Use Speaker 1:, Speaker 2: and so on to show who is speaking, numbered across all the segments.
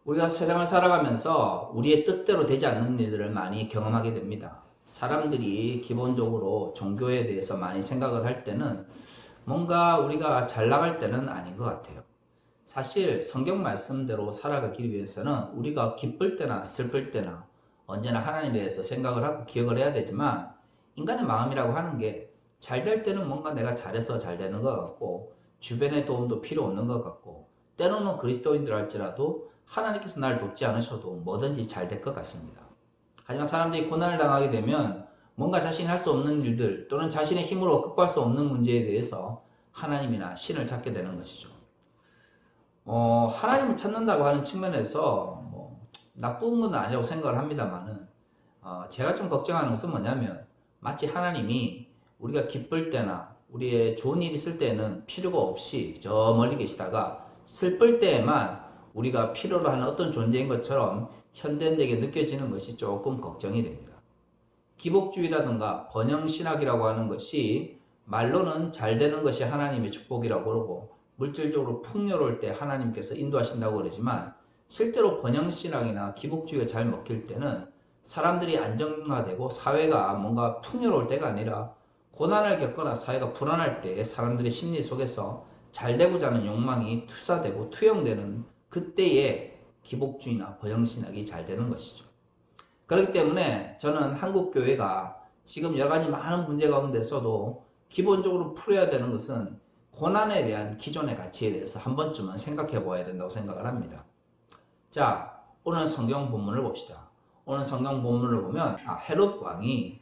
Speaker 1: 우리가 세상을 살아가면서 우리의 뜻대로 되지 않는 일들을 많이 경험하게 됩니다. 사람들이 기본적으로 종교에 대해서 많이 생각을 할 때는 뭔가 우리가 잘 나갈 때는 아닌 것 같아요. 사실 성경 말씀대로 살아가기 위해서는 우리가 기쁠 때나 슬플 때나 언제나 하나님에 대해서 생각을 하고 기억을 해야 되지만, 인간의 마음이라고 하는 게 잘 될 때는 뭔가 내가 잘해서 잘 되는 것 같고, 주변의 도움도 필요 없는 것 같고, 때로는 그리스도인들 할지라도 하나님께서 날 돕지 않으셔도 뭐든지 잘 될 것 같습니다. 하지만 사람들이 고난을 당하게 되면 뭔가 자신이 할 수 없는 일들 또는 자신의 힘으로 극복할 수 없는 문제에 대해서 하나님이나 신을 찾게 되는 것이죠. 하나님을 찾는다고 하는 측면에서 나쁜 건 아니라고 생각을 합니다만은, 제가 좀 걱정하는 것은 뭐냐면, 마치 하나님이 우리가 기쁠 때나 우리의 좋은 일이 있을 때는 필요가 없이 저 멀리 계시다가 슬플 때에만 우리가 필요로 하는 어떤 존재인 것처럼 현대인에게 느껴지는 것이 조금 걱정이 됩니다. 기복주의라든가 번영신학이라고 하는 것이 말로는 잘 되는 것이 하나님의 축복이라고 그러고 물질적으로 풍요로울 때 하나님께서 인도하신다고 그러지만, 실제로 번영신학이나 기복주의가 잘 먹힐 때는 사람들이 안정화되고 사회가 뭔가 풍요로울 때가 아니라 고난을 겪거나 사회가 불안할 때 사람들의 심리 속에서 잘 되고자 하는 욕망이 투사되고 투영되는 그때에 기복주의나 번영신학이 잘 되는 것이죠. 그렇기 때문에 저는 한국 교회가 지금 여러 가지 많은 문제 가운데서도 기본적으로 풀어야 되는 것은 고난에 대한 기존의 가치에 대해서 한 번쯤은 생각해 보아야 된다고 생각을 합니다. 자, 오늘 성경 본문을 봅시다. 오늘 성경 본문을 보면 헤롯 왕이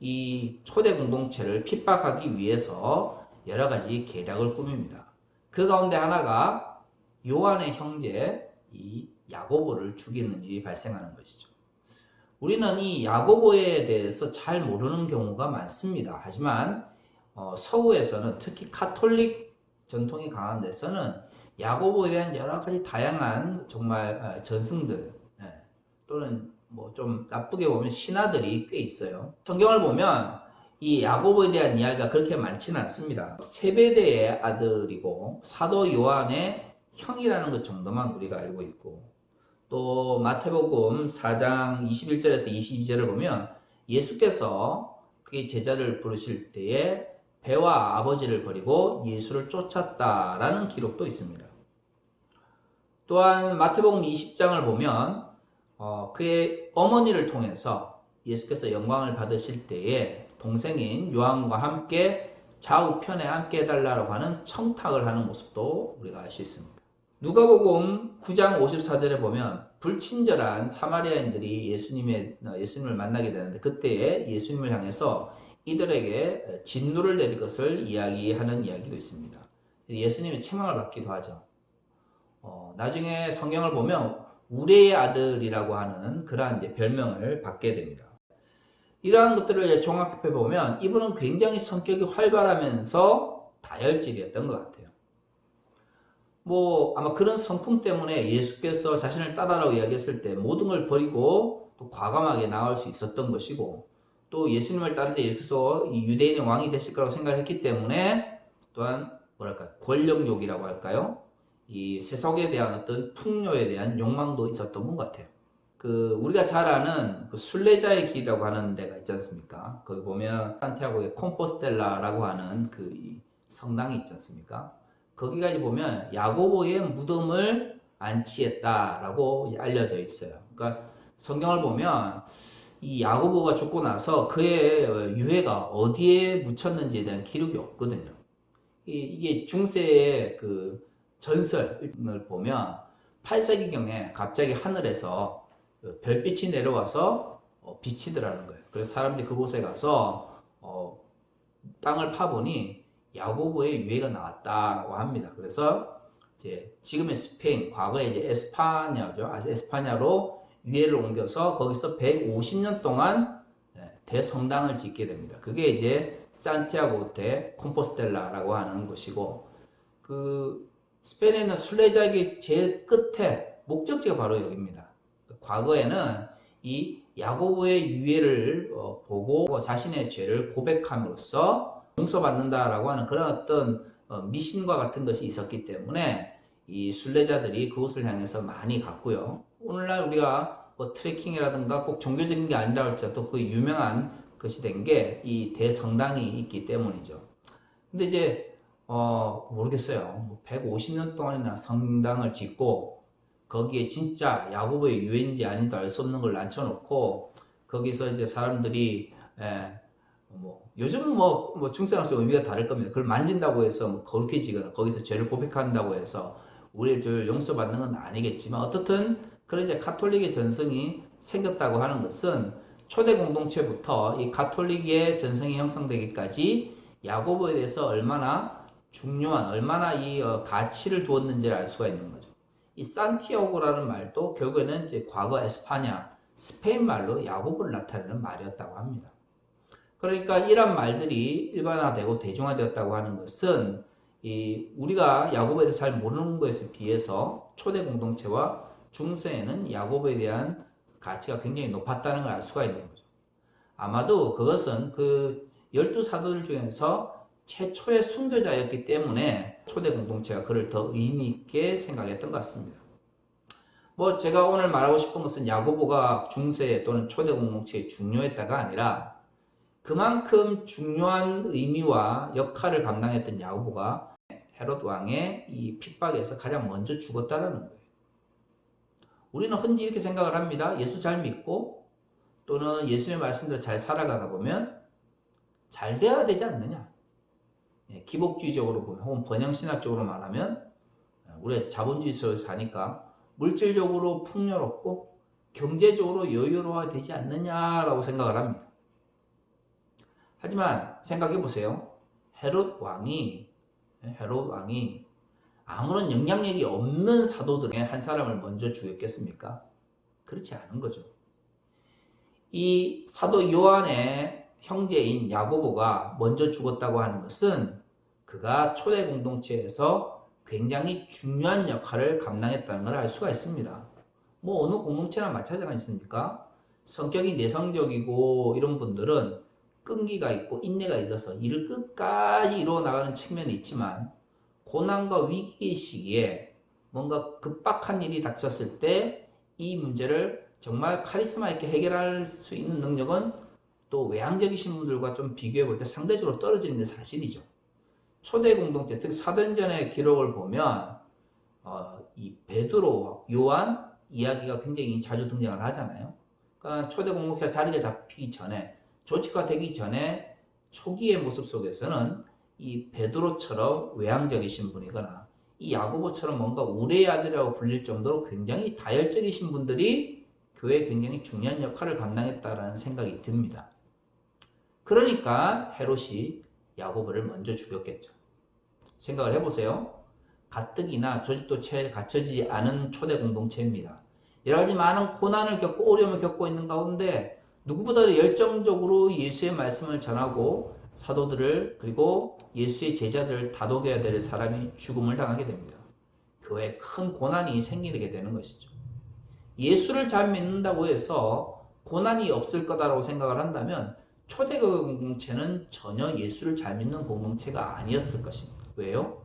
Speaker 1: 이 초대 공동체를 핍박하기 위해서 여러 가지 계략을 꾸밉니다. 그 가운데 하나가 요한의 형제 이 야고보를 죽이는 일이 발생하는 것이죠. 우리는 이 야고보에 대해서 잘 모르는 경우가 많습니다. 하지만 서구에서는, 특히 카톨릭 전통이 강한 데서는 야고보에 대한 여러 가지 다양한 정말 전승들, 또는 뭐 좀 나쁘게 보면 신하들이 꽤 있어요. 성경을 보면 이 야고보에 대한 이야기가 그렇게 많지는 않습니다. 세베대의 아들이고 사도 요한의 형이라는 것 정도만 우리가 알고 있고, 또 마태복음 4장 21절에서 22절을 보면 예수께서 그의 제자를 부르실 때에 배와 아버지를 버리고 예수를 쫓았다라는 기록도 있습니다. 또한 마태복음 20장을 보면 그의 어머니를 통해서 예수께서 영광을 받으실 때에 동생인 요한과 함께 좌우편에 함께 해달라고 하는 청탁을 하는 모습도 우리가 알 수 있습니다. 누가복음 9장 54절에 보면 불친절한 사마리아인들이 예수님을 만나게 되는데, 그때에 예수님을 향해서 이들에게 진노를 내릴 것을 이야기하는 이야기도 있습니다. 예수님이 책망을 받기도 하죠. 나중에 성경을 보면 우레의 아들이라고 하는 그러한 이제 별명을 받게 됩니다. 이러한 것들을 이제 종합해 보면 이분은 굉장히 성격이 활발하면서 다혈질이었던 것 같아요. 아마 그런 성품 때문에 예수께서 자신을 따라라고 이야기했을 때 모든 걸 버리고 또 과감하게 나올 수 있었던 것이고, 또 예수님을 따를 때 예수께서 이 유대인의 왕이 되실 거라고 생각했기 때문에, 또한 권력욕이라고 할까요? 이 세속에 대한 어떤 풍요에 대한 욕망도 있었던 분 같아요. 우리가 잘 아는 순례자의 길이라고 하는 데가 있지 않습니까? 거기 보면 산티아고의 콤포스텔라라고 하는 이 성당이 있지 않습니까? 거기까지 보면 야고보의 무덤을 안치했다라고 알려져 있어요. 그러니까 성경을 보면 이 야고보가 죽고 나서 그의 유해가 어디에 묻혔는지에 대한 기록이 없거든요. 이게 중세의 전설을 보면 8세기경에 갑자기 하늘에서 별빛이 내려와서 비치더라는 거예요. 그래서 사람들이 그곳에 가서 땅을 파보니 야고보의 유해가 나왔다라고 합니다. 그래서 이제 지금의 스페인, 과거에 이제 에스파냐죠. 에스파냐로 유해를 옮겨서 거기서 150년 동안 대성당을 짓게 됩니다. 그게 이제 산티아고 데 콤포스텔라라고 하는 곳이고, 스페인에 있는 순례자의 제일 끝에 목적지가 바로 여기입니다. 과거에는 이 야고보의 유해를 보고 자신의 죄를 고백함으로써 용서받는다라고 하는 그런 어떤 미신과 같은 것이 있었기 때문에 이 순례자들이 그곳을 향해서 많이 갔고요. 오늘날 우리가 뭐 트레킹이라든가 꼭 종교적인 게 아니라 할지라도 그 유명한 것이 된 게 이 대성당이 있기 때문이죠. 근데 이제 모르겠어요. 150년 동안이나 성당을 짓고 거기에 진짜 야고보의 유해인지 아닌지 알 수 없는 걸 앉혀놓고 거기서 이제 사람들이 요즘 중생학적 의미가 다를 겁니다. 그걸 만진다고 해서 거룩해지거나 거기서 죄를 고백한다고 해서 우리의 죄를 용서받는 건 아니겠지만 어떻든 그런 이제 가톨릭의 전성이 생겼다고 하는 것은 초대 공동체부터 이 가톨릭의 전성이 형성되기까지 야고보에 대해서 얼마나 중요한, 얼마나 이 가치를 두었는지를 알 수가 있는 거죠. 이 산티아고라는 말도 결국에는 이제 과거 에스파냐, 스페인 말로 야고보를 나타내는 말이었다고 합니다. 그러니까 이런 말들이 일반화되고 대중화되었다고 하는 것은 우리가 야고보에 대해서 잘 모르는 것에 비해서 초대 공동체와 중세에는 야고보에 대한 가치가 굉장히 높았다는 걸 알 수가 있는 거죠. 아마도 그것은 그 12사도들 중에서 최초의 순교자였기 때문에 초대 공동체가 그를 더 의미 있게 생각했던 것 같습니다. 제가 오늘 말하고 싶은 것은 야고보가 중세 또는 초대 공동체에 중요했다가 아니라 그만큼 중요한 의미와 역할을 감당했던 야고보가 헤롯 왕의 이 핍박에서 가장 먼저 죽었다는 거예요. 우리는 흔히 이렇게 생각을 합니다. 예수 잘 믿고 또는 예수의 말씀대로 잘 살아가다 보면 잘 돼야 되지 않느냐. 기복주의적으로 보면 혹은 번영신학적으로 말하면 우리가 자본주의 속에서 사니까 물질적으로 풍요롭고 경제적으로 여유로워야 되지 않느냐라고 생각을 합니다. 하지만 생각해 보세요. 헤롯 왕이 아무런 영향력이 없는 사도들의 한 사람을 먼저 죽였겠습니까? 그렇지 않은 거죠. 이 사도 요한의 형제인 야고보가 먼저 죽었다고 하는 것은 그가 초대 공동체에서 굉장히 중요한 역할을 감당했다는 걸 알 수가 있습니다. 어느 공동체나 마찬가지 아니겠습니까? 성격이 내성적이고 이런 분들은 끈기가 있고 인내가 있어서 일을 끝까지 이루어 나가는 측면이 있지만 고난과 위기의 시기에 뭔가 급박한 일이 닥쳤을 때 이 문제를 정말 카리스마 있게 해결할 수 있는 능력은 또 외향적이신 분들과 좀 비교해 볼 때 상대적으로 떨어지는 게 사실이죠. 초대 공동체, 특히 사도행전의 기록을 보면 이 베드로, 요한 이야기가 굉장히 자주 등장을 하잖아요. 그러니까 초대 공동체가 자리가 잡히기 전에, 조직화 되기 전에 초기의 모습 속에서는 이 베드로처럼 외향적이신 분이거나 이 야고보처럼 뭔가 우레의 아들이라고 불릴 정도로 굉장히 다혈적이신 분들이 교회에 굉장히 중요한 역할을 감당했다라는 생각이 듭니다. 그러니까 헤롯이 야고보를 먼저 죽였겠죠. 생각을 해보세요. 가뜩이나 조직도 채 갖춰지지 않은 초대 공동체입니다. 여러 가지 많은 고난을 겪고 어려움을 겪고 있는 가운데 누구보다도 열정적으로 예수의 말씀을 전하고 사도들을 그리고 예수의 제자들을 다독여야 될 사람이 죽음을 당하게 됩니다. 교회에 큰 고난이 생기게 되는 것이죠. 예수를 잘 믿는다고 해서 고난이 없을 거다라고 생각을 한다면 초대교회 공동체는 전혀 예수를 잘 믿는 공동체가 아니었을 것입니다. 왜요?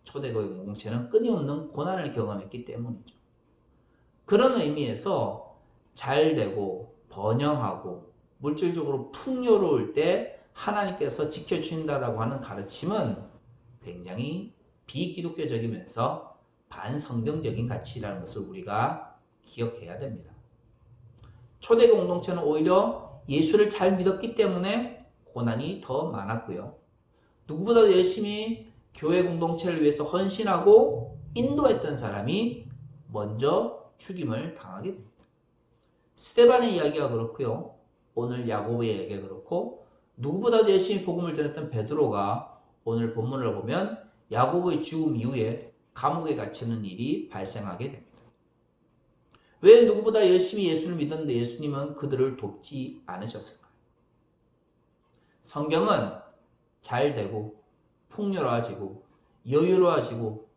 Speaker 1: 초대교회 공동체는 끊임없는 고난을 경험했기 때문이죠. 그런 의미에서 잘 되고 번영하고 물질적으로 풍요로울 때 하나님께서 지켜주신다라고 하는 가르침은 굉장히 비기독교적이면서 반성경적인 가치라는 것을 우리가 기억해야 됩니다. 초대 공동체는 오히려 예수를 잘 믿었기 때문에 고난이 더 많았고요. 누구보다 열심히 교회 공동체를 위해서 헌신하고 인도했던 사람이 먼저 죽임을 당하게 됩니다. 스데반의 이야기가 그렇고요. 오늘 야고보의 이야기가 그렇고 누구보다도 열심히 복음을 전했던 베드로가 오늘 본문을 보면 야고보의 죽음 이후에 감옥에 갇히는 일이 발생하게 됩니다. 왜 누구보다 열심히 예수를 믿었는데 예수님은 그들을 돕지 않으셨을까요? 성경은 잘 되고 풍요로워지고 여유로워지고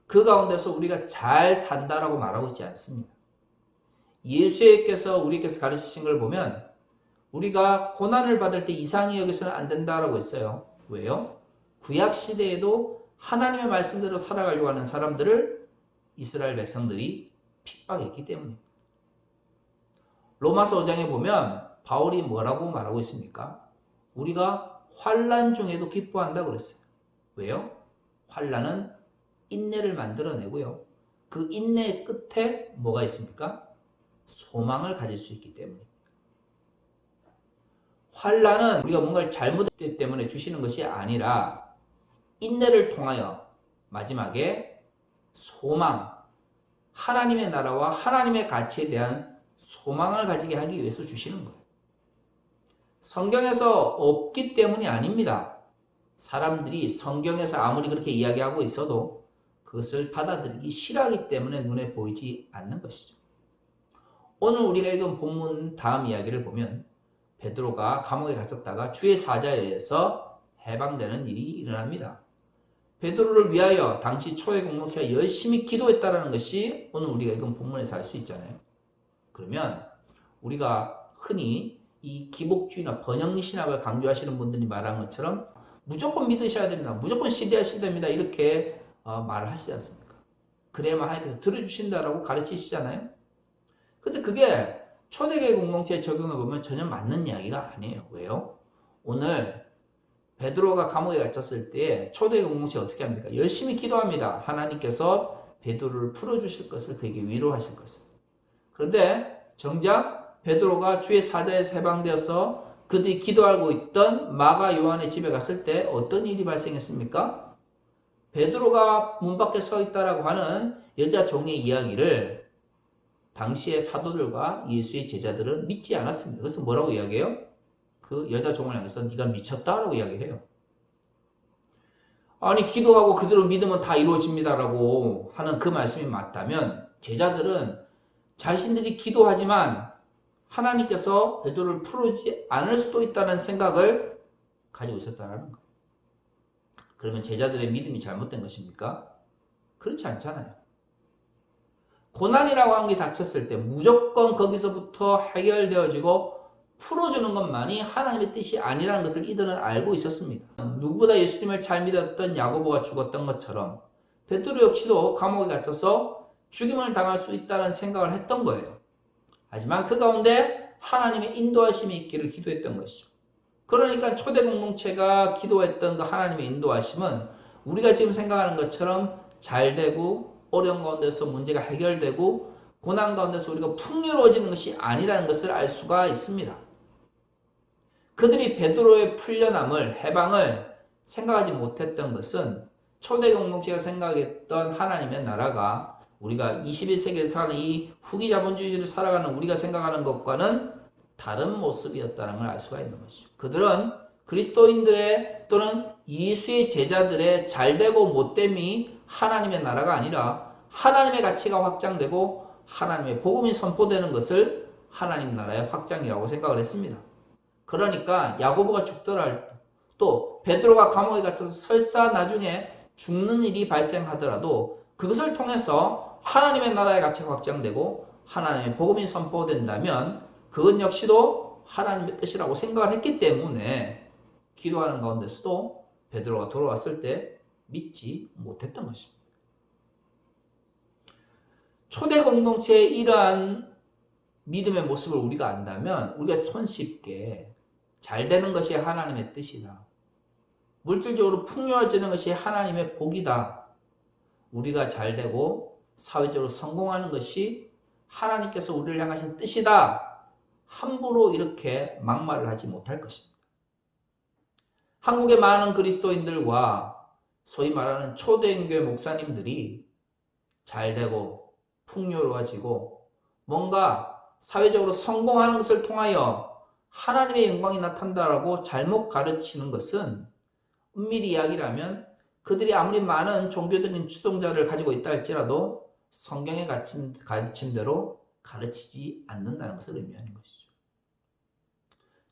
Speaker 1: 그 가운데서 우리가 잘 산다라고 말하고 있지 않습니다. 예수께서 우리께서 가르치신 걸 보면 우리가 고난을 받을 때 이상히 여기서는 안 된다라고 했어요. 왜요? 구약 시대에도 하나님의 말씀대로 살아가려고 하는 사람들을 이스라엘 백성들이 핍박했기 때문입니다. 로마서 5장에 보면 바울이 뭐라고 말하고 있습니까? 우리가 환난 중에도 기뻐한다 그랬어요. 왜요? 환난은 인내를 만들어내고요. 그 인내의 끝에 뭐가 있습니까? 소망을 가질 수 있기 때문입니다. 환난은 우리가 뭔가를 잘못했기 때문에 주시는 것이 아니라 인내를 통하여 마지막에 소망, 하나님의 나라와 하나님의 가치에 대한 소망을 가지게 하기 위해서 주시는 거예요. 성경에서 없기 때문이 아닙니다. 사람들이 성경에서 아무리 그렇게 이야기하고 있어도 그것을 받아들이기 싫어하기 때문에 눈에 보이지 않는 것이죠. 오늘 우리가 읽은 본문 다음 이야기를 보면 베드로가 감옥에 갇혔다가 주의 사자에 의해서 해방되는 일이 일어납니다. 베드로를 위하여 당시 초대 공동체가 열심히 기도했다는 것이 오늘 우리가 읽은 본문에서 알 수 있잖아요. 그러면 우리가 흔히 이 기복주의나 번영신학을 강조하시는 분들이 말한 것처럼 무조건 믿으셔야 됩니다. 무조건 신뢰하셔야 됩니다. 이렇게 말을 하시지 않습니까? 그래야만 하나님께서 들어주신다라고 가르치시잖아요. 근데 그게 초대교회 공동체에 적용해 보면 전혀 맞는 이야기가 아니에요. 왜요? 오늘 베드로가 감옥에 갇혔을 때 초대교회 공동체가 어떻게 합니까? 열심히 기도합니다. 하나님께서 베드로를 풀어주실 것을 그에게 위로하실 것을. 그런데 정작 베드로가 주의 사자에서 해방되어서 그들이 기도하고 있던 마가 요한의 집에 갔을 때 어떤 일이 발생했습니까? 베드로가 문 밖에 서 있다라고 하는 여자 종의 이야기를 당시의 사도들과 예수의 제자들은 믿지 않았습니다. 그래서 뭐라고 이야기해요? 그 여자 종을 향해서 네가 미쳤다라고 이야기를 해요. 아니 기도하고 그대로 믿으면 다 이루어집니다라고 하는 그 말씀이 맞다면 제자들은 자신들이 기도하지만 하나님께서 베드로를 풀어주지 않을 수도 있다는 생각을 가지고 있었다는 거예요. 그러면 제자들의 믿음이 잘못된 것입니까? 그렇지 않잖아요. 고난이라고 하는 게 닥쳤을 때 무조건 거기서부터 해결되어지고 풀어주는 것만이 하나님의 뜻이 아니라는 것을 이들은 알고 있었습니다. 누구보다 예수님을 잘 믿었던 야고보가 죽었던 것처럼 베드로 역시도 감옥에 갇혀서 죽임을 당할 수 있다는 생각을 했던 거예요. 하지만 그 가운데 하나님의 인도하심이 있기를 기도했던 것이죠. 그러니까 초대 공동체가 기도했던 그 하나님의 인도하심은 우리가 지금 생각하는 것처럼 잘 되고 어려운 가운데서 문제가 해결되고 고난 가운데서 우리가 풍요로워지는 것이 아니라는 것을 알 수가 있습니다. 그들이 베드로의 풀려남을, 해방을 생각하지 못했던 것은 초대 공동체가 생각했던 하나님의 나라가 우리가 21세기에 사는 이 후기 자본주의를 살아가는 우리가 생각하는 것과는 다른 모습이었다는 걸 알 수가 있는 것이죠. 그들은 그리스도인들의 또는 예수의 제자들의 잘되고 못됨이 하나님의 나라가 아니라 하나님의 가치가 확장되고 하나님의 복음이 선포되는 것을 하나님 나라의 확장이라고 생각을 했습니다. 그러니까 야고보가 죽더라 또 베드로가 감옥에 갇혀서 설사 나중에 죽는 일이 발생하더라도 그것을 통해서 하나님의 나라의 가치가 확장되고 하나님의 복음이 선포된다면 그것 역시도 하나님의 뜻이라고 생각을 했기 때문에 기도하는 가운데서도 베드로가 돌아왔을 때 믿지 못했던 것입니다. 초대 공동체의 이러한 믿음의 모습을 우리가 안다면 우리가 손쉽게 잘 되는 것이 하나님의 뜻이다. 물질적으로 풍요해지는 것이 하나님의 복이다. 우리가 잘 되고 사회적으로 성공하는 것이 하나님께서 우리를 향하신 뜻이다. 함부로 이렇게 막말을 하지 못할 것입니다. 한국의 많은 그리스도인들과 소위 말하는 초대인교회 목사님들이 잘 되고 풍요로워지고 뭔가 사회적으로 성공하는 것을 통하여 하나님의 영광이 나타난다라고 잘못 가르치는 것은 엄밀히 이야기라면 그들이 아무리 많은 종교적인 주동자를 가지고 있다 할지라도 성경의 가르침대로 가르치지 않는다는 것을 의미하는 것이죠.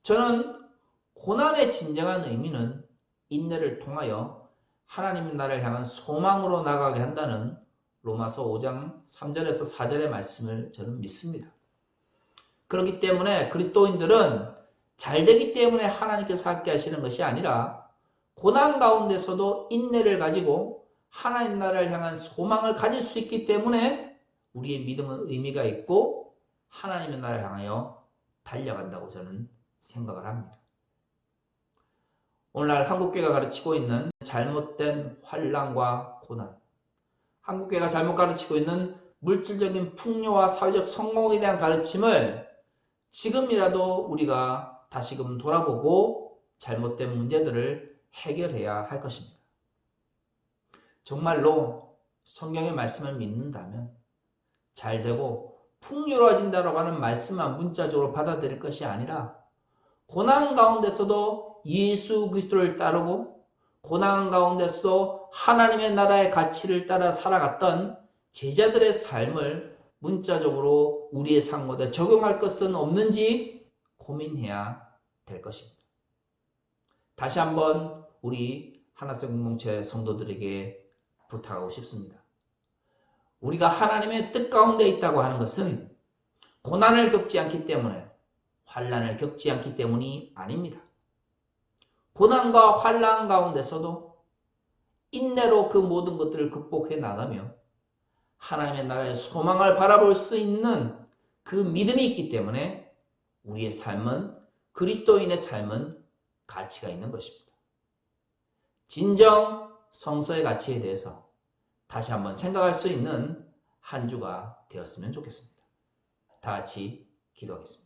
Speaker 1: 저는 고난의 진정한 의미는 인내를 통하여 하나님 나라를 향한 소망으로 나가게 한다는 로마서 5장 3절에서 4절의 말씀을 저는 믿습니다. 그렇기 때문에 그리스도인들은 잘되기 때문에 하나님께서 함께 하시는 것이 아니라 고난 가운데서도 인내를 가지고 하나님 나라를 향한 소망을 가질 수 있기 때문에 우리의 믿음은 의미가 있고 하나님의 나라를 향하여 달려간다고 저는 생각을 합니다. 오늘날 한국교회가 가르치고 있는 잘못된 환난과 고난, 한국교회가 잘못 가르치고 있는 물질적인 풍요와 사회적 성공에 대한 가르침을 지금이라도 우리가 다시금 돌아보고 잘못된 문제들을 해결해야 할 것입니다. 정말로 성경의 말씀을 믿는다면 잘되고 풍요로워진다라고 하는 말씀만 문자적으로 받아들일 것이 아니라 고난 가운데서도 예수 그리스도를 따르고 고난 가운데서도 하나님의 나라의 가치를 따라 살아갔던 제자들의 삶을 문자적으로 우리의 삶 가운데 적용할 것은 없는지 고민해야 될 것입니다. 다시 한번 우리 하나생 공동체 성도들에게 부탁하고 싶습니다. 우리가 하나님의 뜻 가운데 있다고 하는 것은 고난을 겪지 않기 때문에, 환난을 겪지 않기 때문이 아닙니다. 고난과 환난 가운데서도 인내로 그 모든 것들을 극복해 나가며 하나님의 나라의 소망을 바라볼 수 있는 그 믿음이 있기 때문에 우리의 삶은, 그리스도인의 삶은 가치가 있는 것입니다. 진정 성서의 가치에 대해서 다시 한번 생각할 수 있는 한 주가 되었으면 좋겠습니다. 다 같이 기도하겠습니다.